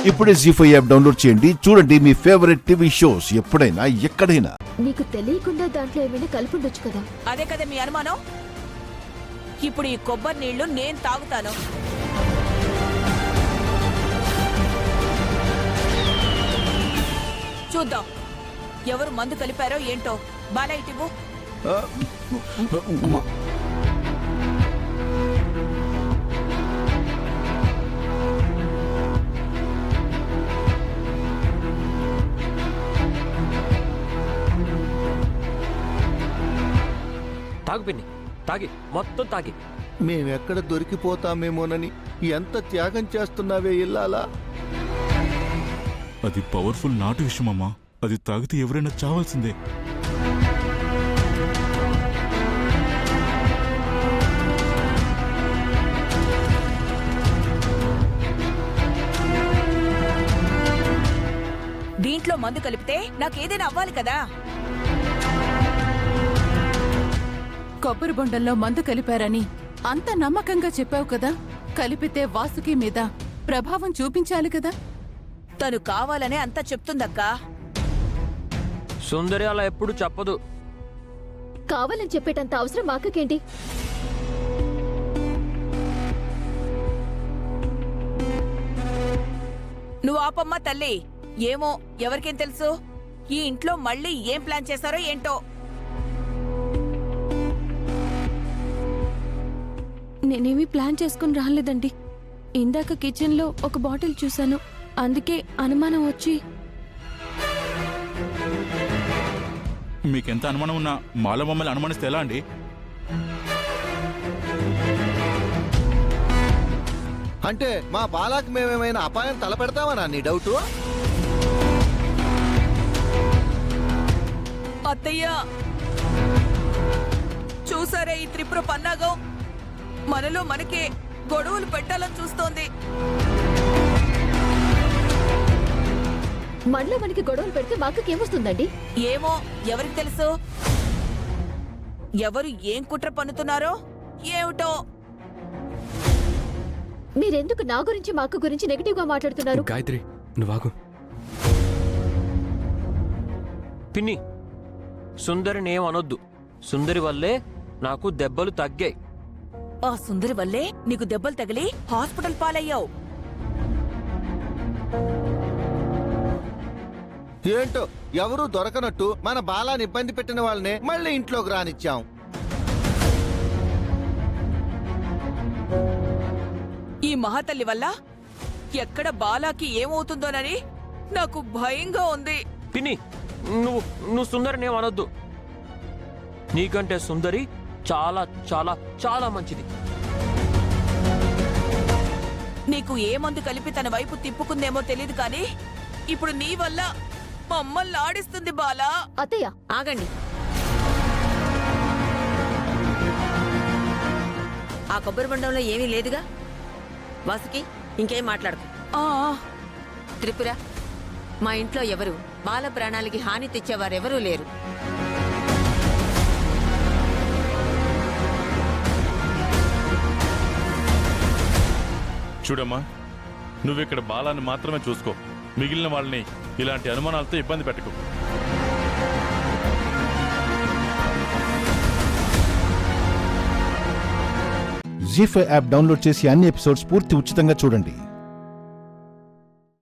ఇప్పుడే జీ5 app download చేయండి. చూడండి మీ ఫేవరెట్ టీవీ షోస్ ఎప్పుడైనా ఎక్కడైనా. నీకు తెలియకుండా దాంట్లో ఏమైనా కలుపుండొచ్చు కదా. అదే కదా మీ అనుమానం. ఇప్పుడు ఈ కొబ్బరి నీళ్లు నేను తాగుతాను. చూద్దాం ఎవరు మందు కలిపారో ఏంటో. బాలా ఇటివ్వు. తాగు పిన్ని, తాగి మొత్తం తాగి. మేమెక్కడ దొరికిపోతామేమోనని ఎంత త్యాగం చేస్తున్నావే ఇల్లాలా. అది పవర్ఫుల్ నాటు విషయమమ్మా. అది తాగితే ఎవరైనా చావాల్సిందే. దీంట్లో మందు కలిపితే నాకేదైనా అవ్వాలి కదా. కొబ్బరి బొండంలో మందు కలిపారని అంత నమ్మకంగా చెప్పావు కదా. కలిపితే వాసుకి మీద ప్రభావం చూపించాలి కదా. తను కావాలనే అంతా చెప్తుందక్కా. సుందరి అలా ఎప్పుడు చెప్పదు. కావాలని చెప్పేటంత అవసరం మా అక్కకేంటి? నువ్వు ఆపమ్మా తల్లి. ఏమో ఎవరికేం తెలుసు ఈ ఇంట్లో మళ్ళీ ఏం ప్లాన్ చేశారో ఏంటో. నేనేమీ ప్లాన్ చేసుకుని రాలేదండి. ఇందాక కిచెన్లో ఒక బాటిల్ చూశాను, అందుకే అనుమానం వచ్చి. మీకెంత అనుమానం ఉన్నా మాల మమ్మల్ని అనుమానిస్తే ఎలా అండి? అంటే మా బాలాకి మేమేమైనా అపాయం తలపెడతామనా నీ డౌటు? అత్తయ్య చూసారే ఈ త్రిపుర పన్నాగం. మనలో మనకే గొడవలు పెట్టాలని చూస్తోంది. మనలో మనకి గొడవలు పెడితే మా అక్కకేమొస్తుందండి? ఏమో ఎవరికి తెలుసు. ఎవరు ఏం కుట్ర పన్నుతున్నారో ఏమిటో. మీరెందుకు నా గురించి మా అక్క గురించి నెగిటివ్ గా మాట్లాడుతున్నారు? గాయత్రి నువ్వాగు. పిన్ని, సుందరిని ఏం అనొద్దు. సుందరి వల్లే నాకు దెబ్బలు తగ్గాయి. ఆ సుందరి వల్లే నీకు దెబ్బలు తగిలి హాస్పిటల్ పాలయ్యావు. ఏంటో ఎవరూ దొరకనట్టు మన బాలాని ఇబ్బంది పెట్టిన వాళ్ళనే మళ్ళీ ఇంట్లోకి రానిచ్చాం. ఈ మహాతల్లి వల్ల ఎక్కడ బాలాకి ఏమవుతుందోనని నాకు భయంగా ఉంది. పిన్ని, నువ్వు సుందరిని ఏం అనొద్దు. నీకంటే సుందరి చాలా చాలా చాలా మంచిది. నీకు ఏ మందు కలిపి తన వైపు తిప్పుకుందేమో తెలీదు కానీ ఇప్పుడు నీ వల్ల మమ్మల్ని ఆడిస్తుంది బాలా. అత్తయ్య ఆగండి. ఆ కొబ్బరి బండంలో ఏమీ లేదుగా. వాసుకి ఇంకేం మాట్లాడకు. త్రిపుర, మా ఇంట్లో ఎవరు బాల ప్రాణాలకి హాని తెచ్చేవారెవరూ లేరు. చూడమ్మా, నువ్విక్కడ బాలాన్ని మాత్రమే చూసుకో. మిగిలిన వాళ్ళని ఇలాంటి అనుమానాలతో ఇబ్బంది పెట్టకు. జీ5 యాప్ డౌన్లోడ్ చేసి అన్ని ఎపిసోడ్స్ పూర్తి ఉచితంగా చూడండి.